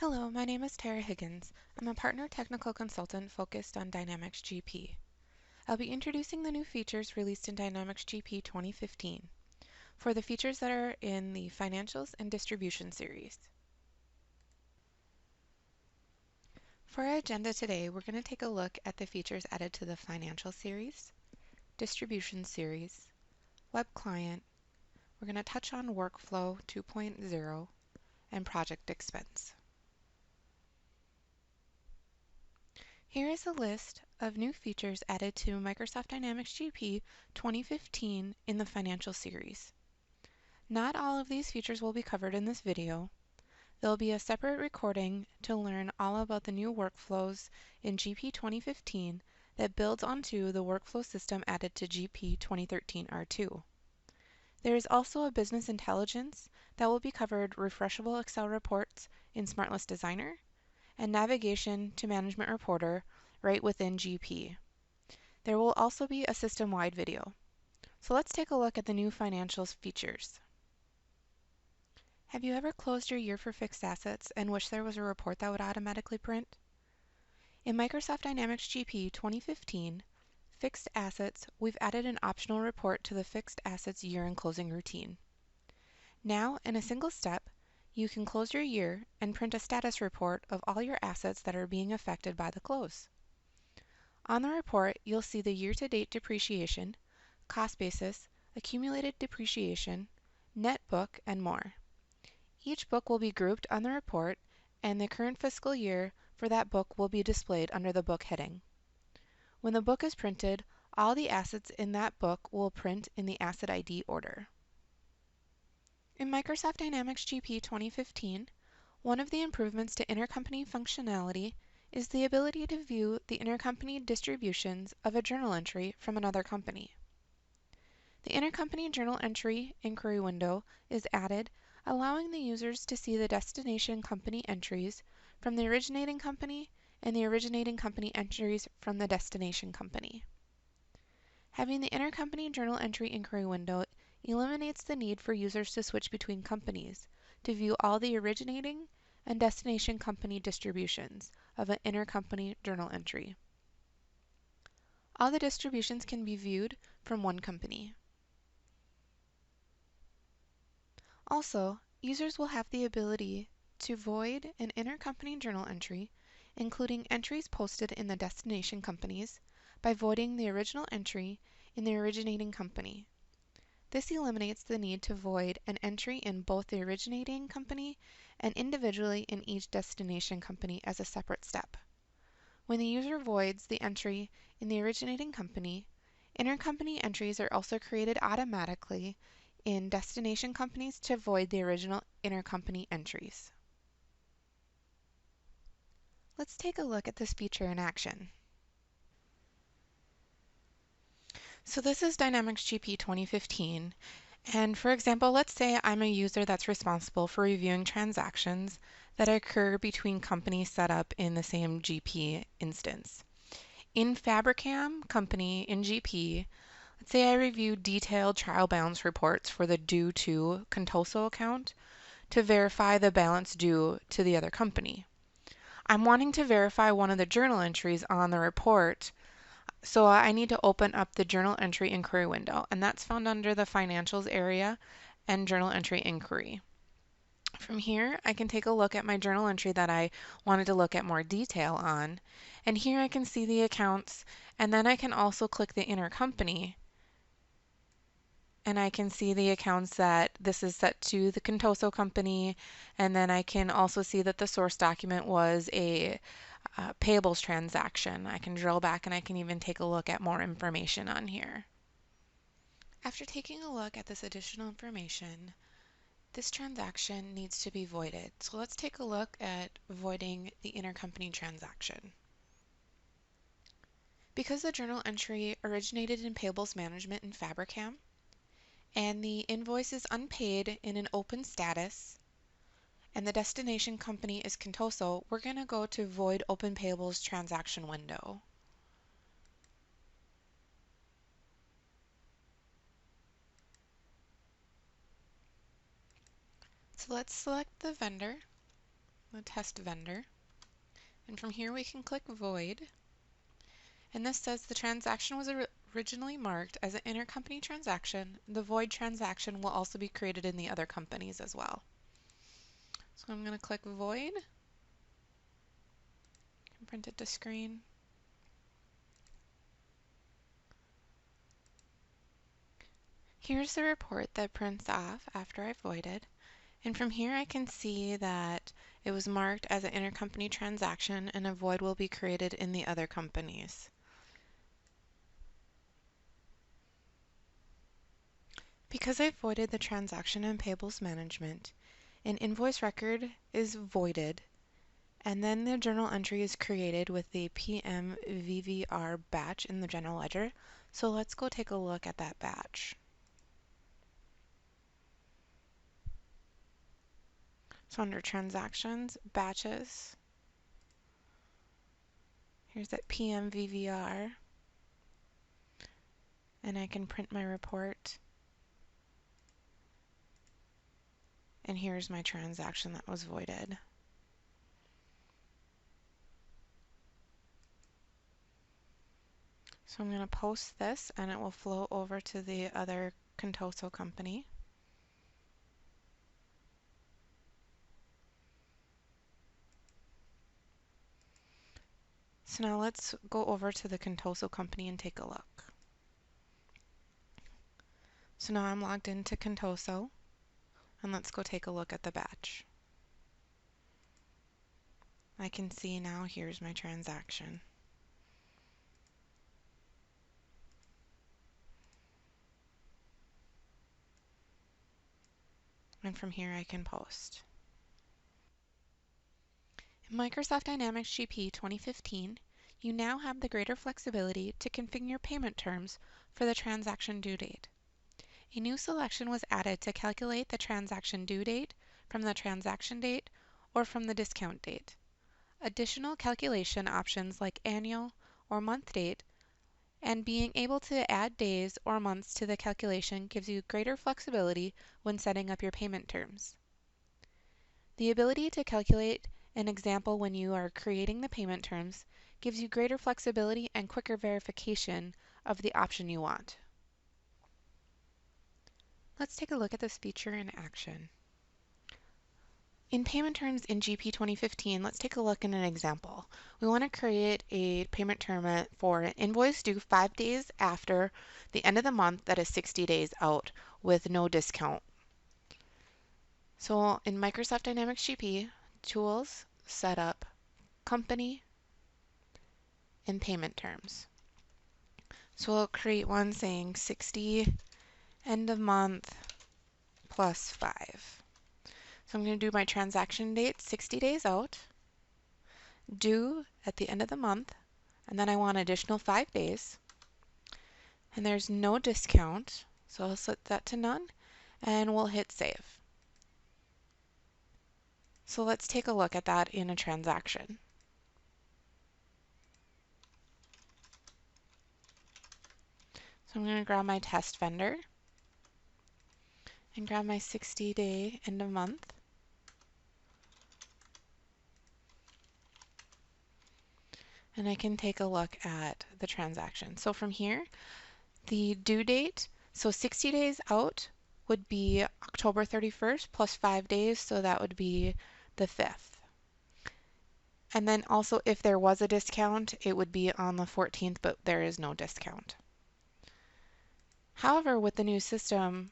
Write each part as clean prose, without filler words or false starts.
Hello, my name is Tara Higgins. I'm a partner technical consultant focused on Dynamics GP. I'll be introducing the new features released in Dynamics GP 2015 for the features that are in the Financials and Distribution series. For our agenda today, we're going to take a look at the features added to the Financial series, Distribution series, Web Client. We're going to touch on Workflow 2.0 and Project Expense. Here is a list of new features added to Microsoft Dynamics GP 2015 in the Financial series. Not all of these features will be covered in this video. There will be a separate recording to learn all about the new workflows in GP 2015 that builds onto the workflow system added to GP 2013 R2. There is also a business intelligence that will be covered refreshable Excel reports in SmartList Designer, and navigation to Management Reporter right within GP. There will also be a system-wide video. So let's take a look at the new financials features. Have you ever closed your year for fixed assets and wished there was a report that would automatically print? In Microsoft Dynamics GP 2015, Fixed Assets, we've added an optional report to the Fixed Assets year-end closing routine. Now, in a single step, you can close your year and print a status report of all your assets that are being affected by the close. On the report, you'll see the year-to-date depreciation, cost basis, accumulated depreciation, net book, and more. Each book will be grouped on the report, and the current fiscal year for that book will be displayed under the book heading. When the book is printed, all the assets in that book will print in the Asset ID order. In Microsoft Dynamics GP 2015, one of the improvements to intercompany functionality is the ability to view the intercompany distributions of a journal entry from another company. The Intercompany Journal Entry inquiry window is added, allowing the users to see the destination company entries from the originating company and the originating company entries from the destination company. Having the Intercompany Journal Entry inquiry window eliminates the need for users to switch between companies to view all the originating and destination company distributions of an intercompany journal entry. All the distributions can be viewed from one company. Also, users will have the ability to void an intercompany journal entry, including entries posted in the destination companies, by voiding the original entry in the originating company. This eliminates the need to void an entry in both the originating company and individually in each destination company as a separate step. When the user voids the entry in the originating company, intercompany entries are also created automatically in destination companies to void the original intercompany entries. Let's take a look at this feature in action. So this is Dynamics GP 2015, and for example, let's say I'm a user that's responsible for reviewing transactions that occur between companies set up in the same GP instance. In Fabricam company in GP, let's say I review detailed trial balance reports for the due to Contoso account to verify the balance due to the other company. I'm wanting to verify one of the journal entries on the report, so I need to open up the Journal Entry Inquiry window, and that's found under the Financials area and Journal Entry Inquiry. From here, I can take a look at my journal entry that I wanted to look at more detail on, and here I can see the accounts, and then I can also click the Intercompany, and I can see the accounts that this is set to the Contoso company, and then I can also see that the source document was a payables transaction. I can drill back and I can even take a look at more information on here. After taking a look at this additional information, this transaction needs to be voided. So let's take a look at voiding the intercompany transaction. Because the journal entry originated in payables management in Fabricam, and the invoice is unpaid in an open status, and the destination company is Contoso, we're going to go to Void Open Payables Transaction window. So let's select the vendor, the test vendor. And from here we can click void. And this says the transaction was originally marked as an intercompany transaction. The void transaction will also be created in the other companies as well. So I'm going to click void and print it to screen. Here's the report that prints off after I voided. And from here I can see that it was marked as an intercompany transaction and a void will be created in the other companies. Because I voided the transaction in Payables Management, an invoice record is voided, and then the journal entry is created with the PMVVR batch in the general ledger. So let's go take a look at that batch. So under Transactions, Batches, here's that PMVVR, and I can print my report. And here's my transaction that was voided. So I'm going to post this and it will flow over to the other Contoso company. So now let's go over to the Contoso company and take a look. So now I'm logged into Contoso and let's go take a look at the batch. I can see now here's my transaction. And from here I can post. In Microsoft Dynamics GP 2015, you now have the greater flexibility to configure payment terms for the transaction due date. A new selection was added to calculate the transaction due date from the transaction date or from the discount date. Additional calculation options like annual or month date and being able to add days or months to the calculation gives you greater flexibility when setting up your payment terms. The ability to calculate an example when you are creating the payment terms gives you greater flexibility and quicker verification of the option you want. Let's take a look at this feature in action. In payment terms in GP 2015, let's take a look at an example. We want to create a payment term for an invoice due 5 days after the end of the month that is 60 days out with no discount. So in Microsoft Dynamics GP, Tools, Setup, Company, and Payment Terms. So we'll create one saying 60 end of month plus 5. So I'm going to do my transaction date 60 days out, due at the end of the month, and then I want additional 5 days. And there's no discount, so I'll set that to none, and we'll hit save. So let's take a look at that in a transaction. So I'm going to grab my test vendor and grab my 60-day end of month. And I can take a look at the transaction. So from here, the due date, so 60 days out would be October 31st plus 5 days, so that would be the 5th. And then also if there was a discount, it would be on the 14th, but there is no discount. However, with the new system,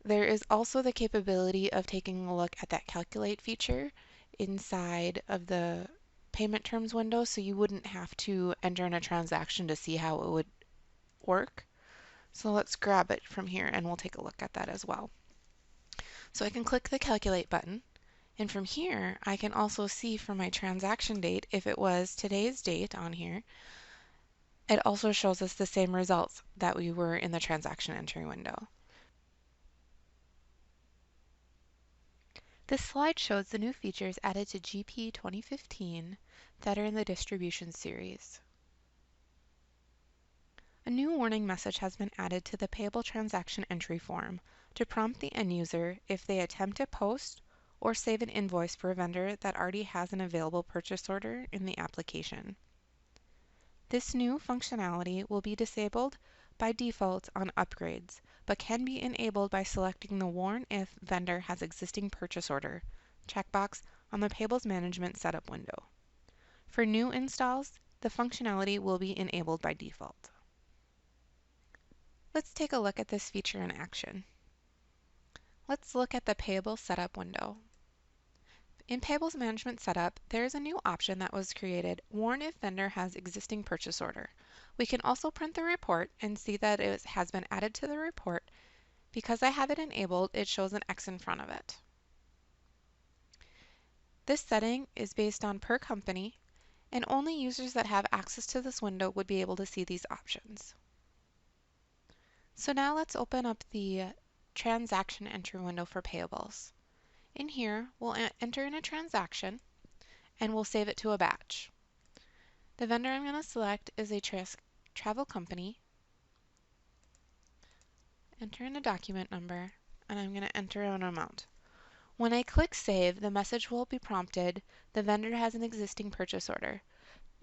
there is also the capability of taking a look at that calculate feature inside of the payment terms window, so you wouldn't have to enter in a transaction to see how it would work. So let's grab it from here and we'll take a look at that as well. So I can click the calculate button, and from here I can also see for my transaction date, if it was today's date on here, it also shows us the same results that we were in the transaction entry window. This slide shows the new features added to GP 2015 that are in the distribution series. A new warning message has been added to the payable transaction entry form to prompt the end user if they attempt to post or save an invoice for a vendor that already has an available purchase order in the application. This new functionality will be disabled by default on upgrades, but can be enabled by selecting the Warn If Vendor Has Existing Purchase Order checkbox on the Payables Management Setup window. For new installs, the functionality will be enabled by default. Let's take a look at this feature in action. Let's look at the Payables Setup window. In Payables Management Setup, there is a new option that was created, Warn If Vendor Has Existing Purchase Order. We can also print the report and see that it has been added to the report. Because I have it enabled, it shows an X in front of it. This setting is based on per company, and only users that have access to this window would be able to see these options. So now let's open up the transaction entry window for payables. In here, we'll enter in a transaction and we'll save it to a batch. The vendor I'm going to select is a travel company. Enter in a document number, and I'm going to enter an amount. When I click Save, the message will be prompted, the vendor has an existing purchase order.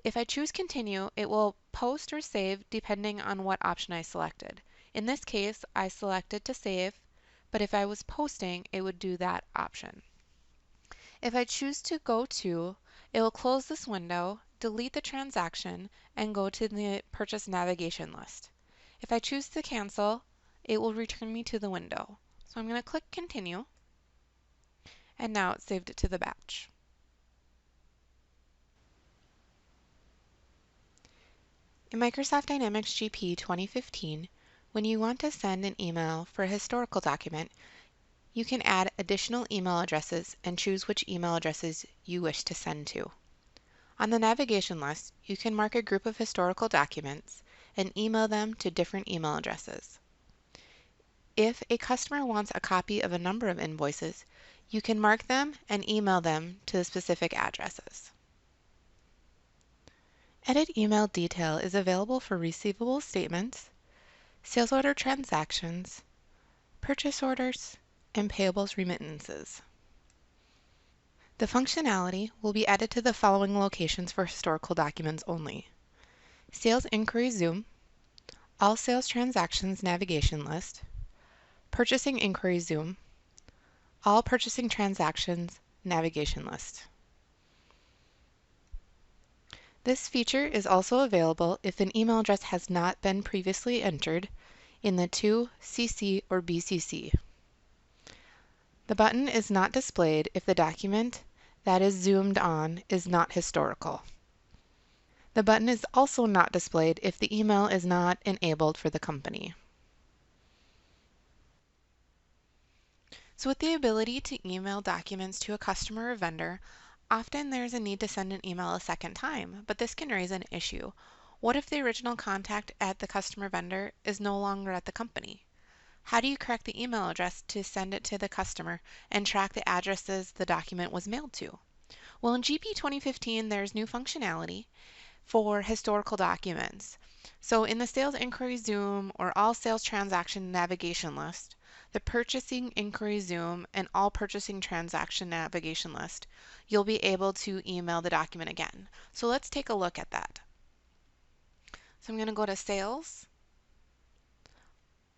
If I choose Continue, it will post or save depending on what option I selected. In this case, I selected to save, but if I was posting, it would do that option. If I choose to go to, it will close this window, delete the transaction, and go to the purchase navigation list. If I choose to cancel, it will return me to the window. So I'm going to click Continue, and now it's saved it to the batch. In Microsoft Dynamics GP 2015, when you want to send an email for a historical document, you can add additional email addresses and choose which email addresses you wish to send to. On the navigation list, you can mark a group of historical documents and email them to different email addresses. If a customer wants a copy of a number of invoices, you can mark them and email them to the specific addresses. Edit email detail is available for receivable statements, sales order transactions, purchase orders, and payables remittances. The functionality will be added to the following locations for historical documents only: Sales Inquiry Zoom, All Sales Transactions Navigation List, Purchasing Inquiry Zoom, All Purchasing Transactions Navigation List. This feature is also available if an email address has not been previously entered in the to, CC, or BCC. The button is not displayed if the document that is zoomed on is not historical. The button is also not displayed if the email is not enabled for the company. So with the ability to email documents to a customer or vendor, often there's a need to send an email a second time, but this can raise an issue. What if the original contact at the customer vendor is no longer at the company? How do you correct the email address to send it to the customer and track the addresses the document was mailed to? Well, in GP 2015, there's new functionality for historical documents. So in the Sales Inquiry Zoom or All Sales Transaction Navigation List, the Purchasing Inquiry Zoom, and All Purchasing Transaction Navigation List, you'll be able to email the document again. So let's take a look at that. So I'm going to go to Sales,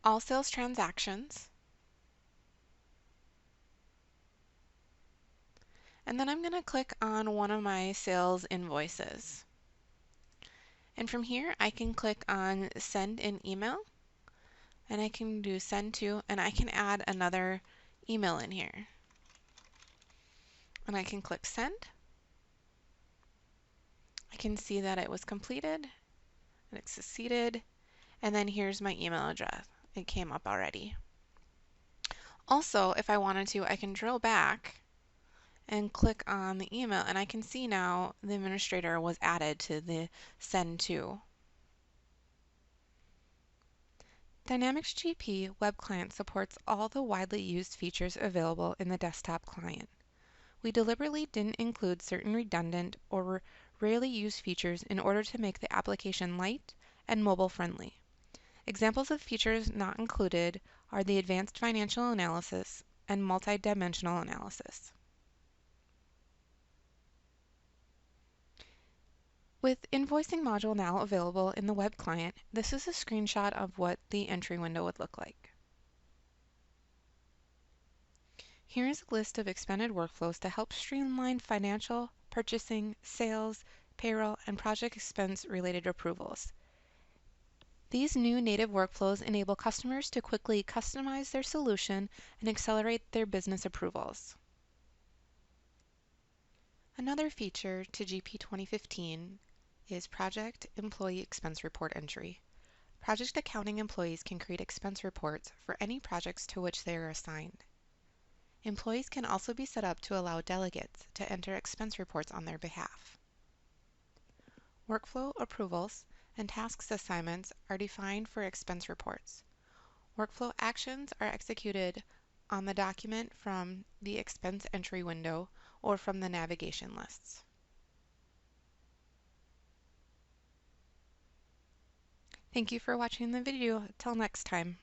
All Sales Transactions, and then I'm going to click on one of my sales invoices. And from here, I can click on Send an Email, and I can do Send to, and I can add another email in here. And I can click Send. I can see that it was completed, and it's succeeded, and then here's my email address. It came up already. Also, if I wanted to, I can drill back and click on the email, and I can see now the administrator was added to the Send to. Dynamics GP Web Client supports all the widely used features available in the desktop client. We deliberately didn't include certain redundant or rarely used features in order to make the application light and mobile friendly. Examples of features not included are the advanced financial analysis and multi-dimensional analysis. With Invoicing module now available in the web client, this is a screenshot of what the entry window would look like. Here is a list of expanded workflows to help streamline financial, purchasing, sales, payroll, and project expense related approvals. These new native workflows enable customers to quickly customize their solution and accelerate their business approvals. Another feature to GP 2015 is Project Employee Expense Report Entry. Project accounting employees can create expense reports for any projects to which they are assigned. Employees can also be set up to allow delegates to enter expense reports on their behalf. Workflow approvals and tasks assignments are defined for expense reports. Workflow actions are executed on the document from the expense entry window or from the navigation lists. Thank you for watching the video. Till next time.